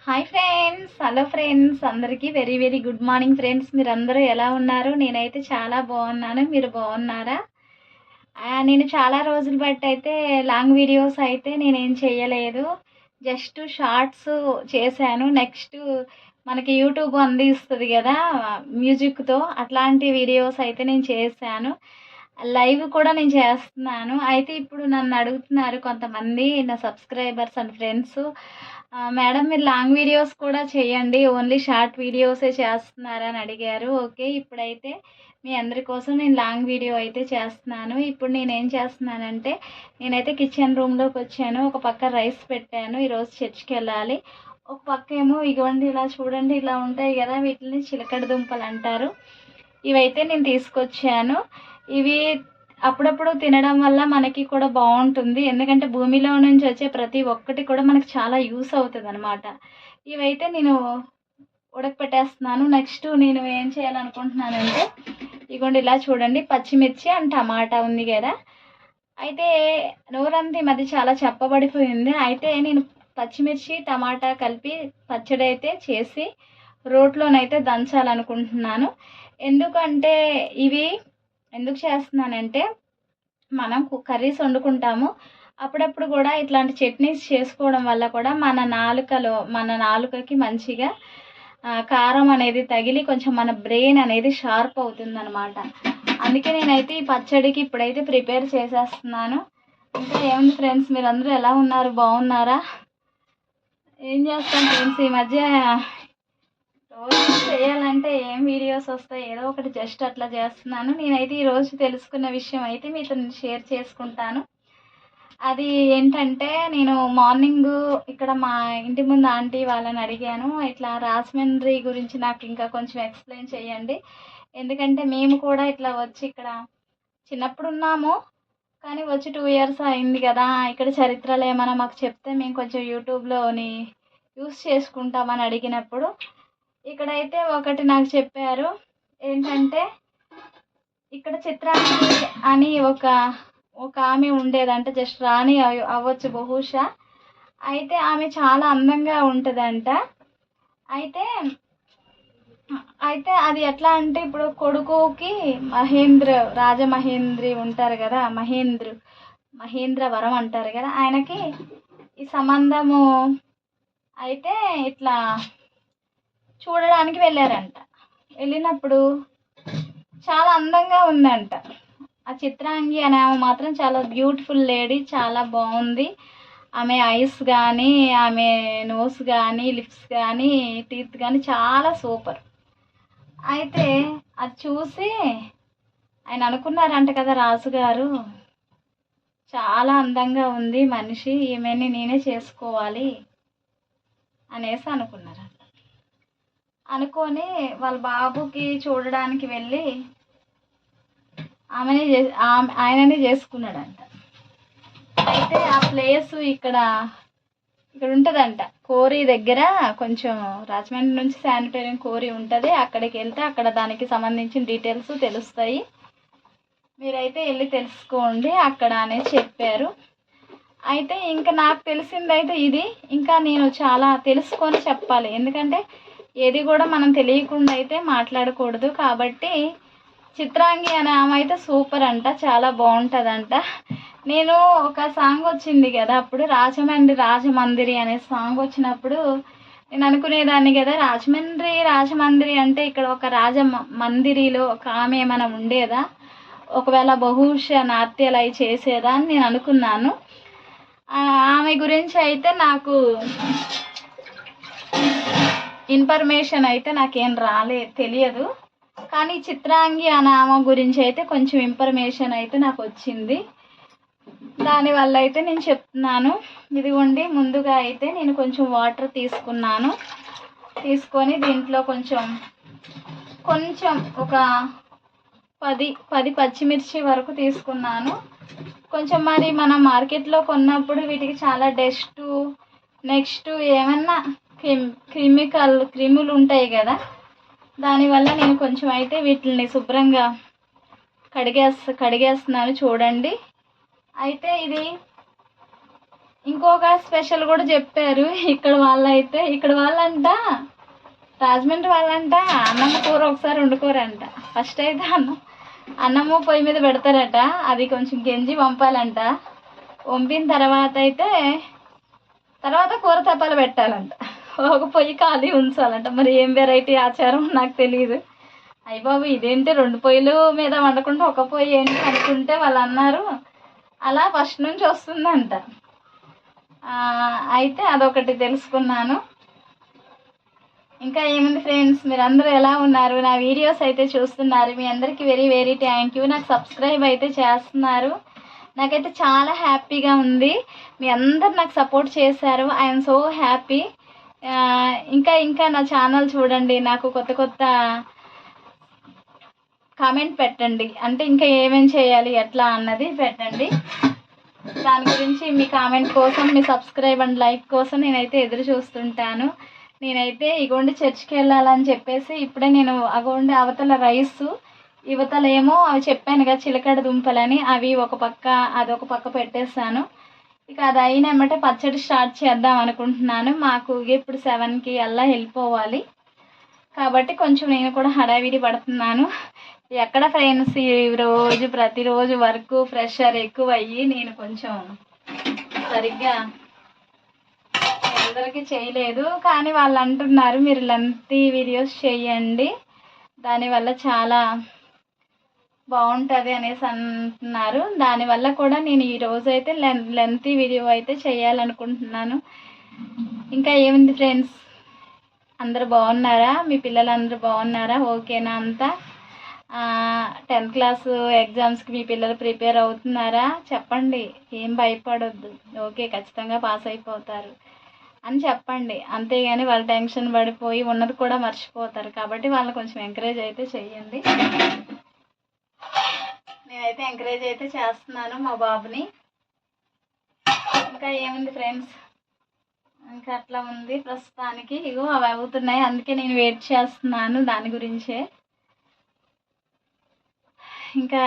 Hi friends, hello friends, అందరికీ very very good morning friends. మీరందరూ ఎలా ఉన్నారు? నేనైతే చాలా బాగున్నాను. మీరు బాగున్నారా? నేను చాలా రోజులు బట్టి అయితే లాంగ్ వీడియోస్ అయితే నేనేం చేయలేదు. జస్ట్ షార్ట్స్ చేశాను. నెక్స్ట్ మనకి యూట్యూబ్ అందిస్తుంది కదా మ్యూజిక్తో, అట్లాంటి వీడియోస్ అయితే నేను చేశాను. లైవ్ కూడా నేను చేస్తున్నాను. అయితే ఇప్పుడు నన్ను అడుగుతున్నారు కొంతమంది నా సబ్స్క్రైబర్స్ అండ్ ఫ్రెండ్స్, మేడం మీరు లాంగ్ వీడియోస్ కూడా చేయండి, ఓన్లీ షార్ట్ వీడియోసే చేస్తున్నారా అని అడిగారు. ఓకే, ఇప్పుడైతే మీ అందరి కోసం నేను లాంగ్ వీడియో అయితే చేస్తున్నాను. ఇప్పుడు నేనేం చేస్తున్నానంటే, నేనైతే కిచెన్ రూమ్లోకి వచ్చాను. ఒక పక్క రైస్ పెట్టాను, ఈరోజు చర్చికి వెళ్ళాలి. ఒక పక్క ఏమో ఇగోండి ఇలా చూడండి, ఇలా ఉంటాయి కదా, వీటిని చిలకడ దుంపలు అంటారు. ఇవైతే నేను తీసుకొచ్చాను. ఇవి అప్పుడప్పుడు తినడం వల్ల మనకి కూడా బాగుంటుంది. ఎందుకంటే భూమిలో నుంచి వచ్చే ప్రతి ఒక్కటి కూడా మనకి చాలా యూస్ అవుతుంది అనమాట. ఇవైతే నేను ఉడకపెట్టేస్తున్నాను. నెక్స్ట్ నేను ఏం చేయాలనుకుంటున్నానంటే, ఇగోండి ఇలా చూడండి, పచ్చిమిర్చి అండ్ టమాటా ఉంది కదా. అయితే నోరంతా ఈ మధ్య చాలా చెప్పబడిపోయింది. అయితే నేను పచ్చిమిర్చి టమాటా కలిపి పచ్చడి అయితే చేసి రోట్లోనైతే దంచాలనుకుంటున్నాను. ఎందుకంటే ఇవి ఎందుకు చేస్తున్నానంటే, మనం కర్రీస్ వండుకుంటాము, అప్పుడప్పుడు కూడా ఇట్లాంటి చట్నీస్ చేసుకోవడం వల్ల కూడా మన నాలుకకి మంచిగా కారం అనేది తగిలి కొంచెం మన బ్రెయిన్ అనేది షార్ప్ అవుతుందన్నమాట. అందుకే నేనైతే ఈ పచ్చడికి ఇప్పుడైతే ప్రిపేర్ చేసేస్తున్నాను. ఇంకా ఏముంది ఫ్రెండ్స్, మీరందరూ ఎలా ఉన్నారు? బాగున్నారా? ఏం చేస్తాం ఫ్రెండ్స్, ఈ మధ్య రోజు చేయాలంటే ఏం వీడియోస్ వస్తాయి, ఏదో ఒకటి జస్ట్ అట్లా చేస్తున్నాను. నేనైతే ఈరోజు తెలుసుకున్న విషయం అయితే మీతో షేర్ చేసుకుంటాను. అది ఏంటంటే, నేను మార్నింగ్ ఇక్కడ మా ఇంటి ముందు ఆంటీ వాళ్ళని అడిగాను, ఇట్లా రాజమండ్రి గురించి నాకు ఇంకా కొంచెం ఎక్స్ప్లెయిన్ చేయండి. ఎందుకంటే మేము కూడా ఇట్లా వచ్చి ఇక్కడ చిన్నప్పుడు ఉన్నాము, కానీ వచ్చి 2 years అయింది కదా. ఇక్కడ చరిత్రలు ఏమైనా మాకు చెప్తే మేము కొంచెం యూట్యూబ్లోని యూస్ చేసుకుంటామని అడిగినప్పుడు, ఇక్కడైతే ఒకటి నాకు చెప్పారు. ఏంటంటే, ఇక్కడ చిత్రాంగి అని ఒక ఆమె ఉండేదంట. జస్ట్ రాణి అవ్వచ్చు బహుశా. అయితే ఆమె చాలా అందంగా ఉంటుందంట. అయితే అయితే అది ఎట్లా అంటే, ఇప్పుడు కొడుకుకి రాజమహేంద్రి ఉంటారు కదా, మహేంద్రవరం అంటారు కదా, ఆయనకి ఈ సంబంధము అయితే ఇట్లా చూడడానికి వెళ్ళారంట. వెళ్ళినప్పుడు చాలా అందంగా ఉందంట. ఆ చిత్రాంగి అనే ఆమె మాత్రం చాలా బ్యూటిఫుల్ లేడీ, చాలా బాగుంది. ఆమె ఐస్ కానీ, ఆమె నోస్ కానీ, లిప్స్ కానీ, టీత్ కానీ చాలా సూపర్. అయితే అది చూసి ఆయన అనుకున్నారంట కదా రాజుగారు, చాలా అందంగా ఉంది మనిషి, ఈమెని నేనే చేసుకోవాలి అనేసి అనుకున్నారంట. అనుకొని వాళ్ళ బాబుకి చూడడానికి వెళ్ళి ఆయనని చేసుకున్నాడంట. అయితే ఆ ప్లేస్ ఇక్కడ ఉంటుందంట, కోరి దగ్గర. కొంచెం రాజమండ్రి నుంచి శానిటోరియం కోరి ఉంటుంది, అక్కడికి వెళ్తే అక్కడ దానికి సంబంధించిన డీటెయిల్స్ తెలుస్తాయి. మీరైతే వెళ్ళి తెలుసుకోండి అక్కడ అనేది చెప్పారు. అయితే ఇంకా నాకు తెలిసిందైతే ఇది. ఇంకా నేను చాలా తెలుసుకొని చెప్పాలి, ఎందుకంటే ఏది కూడా మనం తెలియకుండా అయితే మాట్లాడకూడదు. కాబట్టి చిత్రాంగి అనే ఆమె అయితే సూపర్ అంట, చాలా బాగుంటుందంట. నేను ఒక సాంగ్ వచ్చింది కదా అప్పుడు, రాజమందిరి అనే సాంగ్ వచ్చినప్పుడు నేను అనుకునేదాన్ని కదా, రాజమందిరి అంటే ఇక్కడ ఒక మందిరిలో ఒక ఆమె ఏమైనా ఉండేదా, ఒకవేళ బహుశా నాట్యాలు అవి చేసేదా అని నేను అనుకున్నాను. ఆమె గురించి అయితే నాకు ఇన్ఫర్మేషన్ అయితే నాకేం తెలియదు. కానీ చిత్రాంగి అనే ఆమె గురించి అయితే కొంచెం ఇన్ఫర్మేషన్ అయితే నాకు వచ్చింది. దానివల్ల అయితే నేను చెప్తున్నాను. ఇదిగోండి, ముందుగా అయితే నేను కొంచెం వాటర్ తీసుకొని దీంట్లో కొంచెం ఒక 10 పచ్చిమిర్చి వరకు తీసుకున్నాను. కొంచెం మరి మనం మార్కెట్లో కొన్నప్పుడు వీటికి చాలా డస్ట్, నెక్స్ట్ ఏమన్నా క్రిములు ఉంటాయి కదా, దానివల్ల నేను కొంచెం అయితే వీటిని శుభ్రంగా కడిగేస్తున్నాను చూడండి. అయితే ఇది ఇంకొక స్పెషల్ కూడా చెప్పారు. ఇక్కడ వాళ్ళంట రాజమండ్రి వాళ్ళంట అన్నం కూర ఒకసారి వండుకోరంట. ఫస్ట్ అయితే అన్నము పొయ్యి మీద పెడతారట, అది కొంచెం గెంజి వంపాలంట. వంపిన తర్వాత కూర తప్పాలు పెట్టాలంట. ఒక పొయ్యి ఖాళీ ఉంచాలంట. మరి ఏం వెరైటీ ఆచారం నాకు తెలియదు. అయ్య బాబు ఇదేంటి 2 పొయ్యిల మీద వండకుండా ఒక పొయ్యి ఏంటి అనుకుంటే వాళ్ళు అన్నారు అలా ఫస్ట్ నుంచి వస్తుందంట. అయితే అదొకటి తెలుసుకున్నాను. ఇంకా ఏముంది ఫ్రెండ్స్, మీరు అందరూ ఎలా ఉన్నారు? నా వీడియోస్ అయితే చూస్తున్నారు, మీ అందరికీ వెరీ వెరీ థ్యాంక్ యూ. నాకు సబ్స్క్రైబ్ అయితే చేస్తున్నారు, నాకైతే చాలా హ్యాపీగా ఉంది. మీ అందరు నాకు సపోర్ట్ చేశారు, ఐఎమ్ సో హ్యాపీ. ఇంకా నా ఛానల్ చూడండి, నాకు కొత్త కామెంట్ పెట్టండి. అంటే ఇంకా ఏమేం చేయాలి ఎట్లా అన్నది పెట్టండి. దాని గురించి మీ కామెంట్ కోసం, మీ సబ్స్క్రైబ్ అండ్ లైక్ కోసం నేనైతే ఎదురు చూస్తుంటాను. నేనైతే ఇగోండి చర్చికి వెళ్ళాలని చెప్పేసి ఇప్పుడే నేను అగోండి అవతల రైసు, యువతల ఏమో అవి చెప్పాను కదా చిలకడ దుంపలని, అవి అదొక పక్క పెట్టేస్తాను. ఇక అది అయినమ్మటే పచ్చడి స్టార్ట్ చేద్దాం అనుకుంటున్నాను. మాకు ఇప్పుడు 7కి అలా వెళ్ళిపోవాలి కాబట్టి కొంచెం నేను కూడా హడావిడి పడుతున్నాను. ఎక్కడ ఫ్రెండ్స్ ప్రతిరోజు వర్క్ ప్రెషర్ ఎక్కువ అయ్యి నేను కొంచెం సరిగ్గా అందరికీ చేయలేదు. కానీ వాళ్ళు అంటున్నారు మీరు లెంతీ వీడియోస్ చేయండి, దానివల్ల చాలా బాగుంటుంది అనేసి అంటున్నారు. దానివల్ల కూడా నేను ఈరోజైతే లెంతీ వీడియో అయితే చేయాలనుకుంటున్నాను. ఇంకా ఏముంది ఫ్రెండ్స్, అందరు బాగున్నారా? మీ పిల్లలందరూ బాగున్నారా? ఓకేనా అంతా? 10th క్లాస్ ఎగ్జామ్స్కి మీ పిల్లలు ప్రిపేర్ అవుతున్నారా? చెప్పండి, ఏం భయపడొద్దు. ఓకే, ఖచ్చితంగా పాస్ అయిపోతారు అని చెప్పండి. అంతేగాని వాళ్ళు టెన్షన్ పడిపోయి ఉన్నది కూడా మర్చిపోతారు. కాబట్టి వాళ్ళని కొంచెం ఎంకరేజ్ అయితే చెయ్యండి. నేనైతే ఎంకరేజ్ అయితే చేస్తున్నాను మా బాబుని. ఇంకా ఏముంది ఫ్రెండ్స్, ఇంకా అట్లా ఉంది ప్రస్తుతానికి. ఇగో అవి అవుతున్నాయి, అందుకే నేను వెయిట్ చేస్తున్నాను దాని గురించే. ఇంకా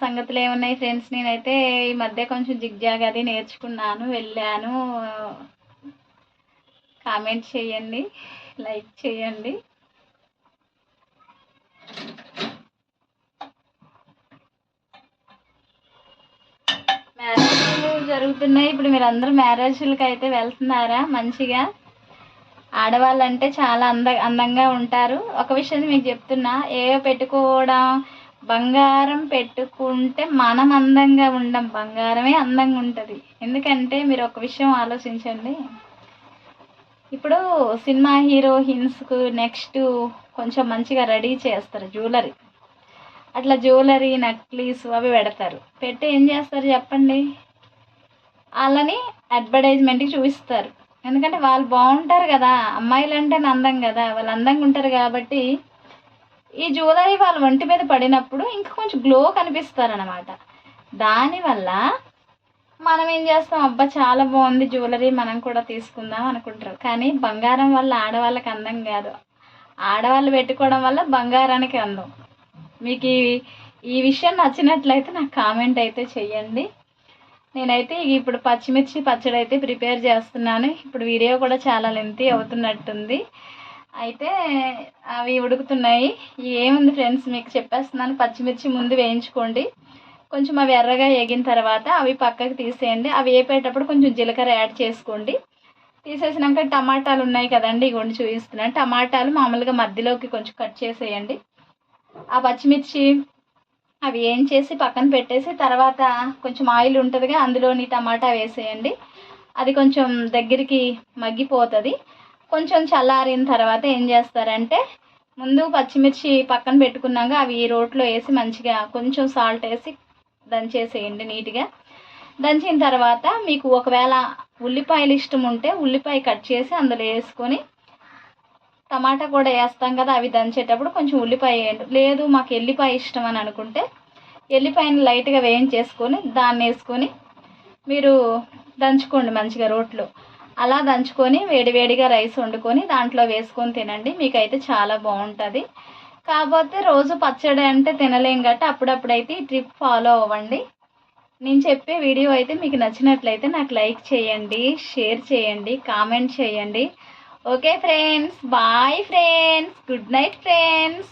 సంగతులు ఏమున్నాయి ఫ్రెండ్స్, నేనైతే ఈ మధ్య కొంచెం జిగ్జాగ్ అది నేర్చుకున్నాను, వెళ్ళాను. కామెంట్ చేయండి, లైక్ చేయండి. మ్యారేజ్లు జరుగుతున్నాయి ఇప్పుడు. మీరు అందరూ మ్యారేజ్లకి అయితే వెళ్తున్నారా? మంచిగా ఆడవాళ్ళంటే చాలా అందంగా ఉంటారు. ఒక విషయం మీకు చెప్తున్నా, పెట్టుకోవడం బంగారం పెట్టుకుంటే మనం అందంగా ఉండం, బంగారమే అందంగా ఉంటుంది. ఎందుకంటే మీరు ఒక విషయం ఆలోచించండి, ఇప్పుడు సినిమా హీరోయిన్స్కు నెక్స్ట్ కొంచెం మంచిగా రెడీ చేస్తారు జ్యువెలరీ, అట్లా జ్యువెలరీ నక్లీస్ అవి పెట్టి ఏం చేస్తారు చెప్పండి? వాళ్ళని అడ్వర్టైజ్మెంట్కి చూపిస్తారు. ఎందుకంటే వాళ్ళు బాగుంటారు కదా, అమ్మాయిలు అంటే అందం కదా, వాళ్ళు అందంగా ఉంటారు. కాబట్టి ఈ జ్యువెలరీ వాళ్ళ ఒంటి మీద పడినప్పుడు ఇంకా కొంచెం గ్లో కనిపిస్తారనమాట. దానివల్ల మనం ఏం చేస్తాం, అబ్బా చాలా బాగుంది జ్యువెలరీ, మనం కూడా తీసుకుందాం అనుకుంటారు. కానీ బంగారం వల్ల ఆడవాళ్ళకి అందం కాదు, ఆడవాళ్ళు పెట్టుకోవడం వల్ల బంగారానికి అందం. మీకు ఈ విషయం నచ్చినట్లయితే నాకు కామెంట్ అయితే చెయ్యండి. నేనైతే ఇప్పుడు పచ్చిమిర్చి పచ్చడి అయితే ప్రిపేర్ చేస్తున్నాను. ఇప్పుడు వీడియో కూడా చాలా లెంతీ అవుతున్నట్టుంది. అయితే అవి ఉడుకుతున్నాయి. ఏముంది ఫ్రెండ్స్, మీకు చెప్పేస్తున్నాను. పచ్చిమిర్చి ముందు వేయించుకోండి, కొంచెం అవి ఎర్రగా వేగిన తర్వాత అవి పక్కకు తీసేయండి. అవి వేపేటప్పుడు కొంచెం జీలకర్ర యాడ్ చేసుకోండి. తీసేసినాక టమాటాలు ఉన్నాయి కదండి, ఇగోండి చూపిస్తున్నాను. టమాటాలు మామూలుగా మధ్యలోకి కొంచెం కట్ చేసేయండి. ఆ పచ్చిమిర్చి అవి ఏం చేసి పక్కన పెట్టేసి తర్వాత కొంచెం ఆయిల్ ఉంటుందిగా, అందులోని టమాటా వేసేయండి. అది కొంచెం దగ్గరికి మగ్గిపోతుంది. కొంచెం చల్లారిన తర్వాత ఏం చేస్తారంటే, ముందు పచ్చిమిర్చి పక్కన పెట్టుకున్నాక అవి రోట్లో వేసి మంచిగా కొంచెం సాల్ట్ వేసి దంచేసేయండి నీట్గా. దంచిన తర్వాత మీకు ఒకవేళ ఉల్లిపాయలు ఇష్టం ఉంటే ఉల్లిపాయ కట్ చేసి అందులో వేసుకొని, టమాటా కూడా వేస్తాం కదా, అవి దంచేటప్పుడు కొంచెం ఉల్లిపాయ వేయండి. లేదు మాకు ఎల్లిపాయ ఇష్టం అని అనుకుంటే ఎల్లిపాయని లైట్గా వేయించేసుకొని దాన్ని వేసుకొని మీరు దంచుకోండి మంచిగా రోట్లో. అలా దంచుకొని వేడివేడిగా రైస్ వండుకొని దాంట్లో వేసుకొని తినండి, మీకైతే చాలా బాగుంటుంది. కాకపోతే రోజు పచ్చడి అంటే తినలేం గట్టి అప్పుడప్పుడైతే ఈ ట్రిప్ ఫాలో అవ్వండి. నేను చెప్పే వీడియో అయితే మీకు నచ్చినట్లయితే నాకు లైక్ చేయండి, షేర్ చేయండి, కామెంట్ చేయండి. Okay friends, bye friends, good night friends.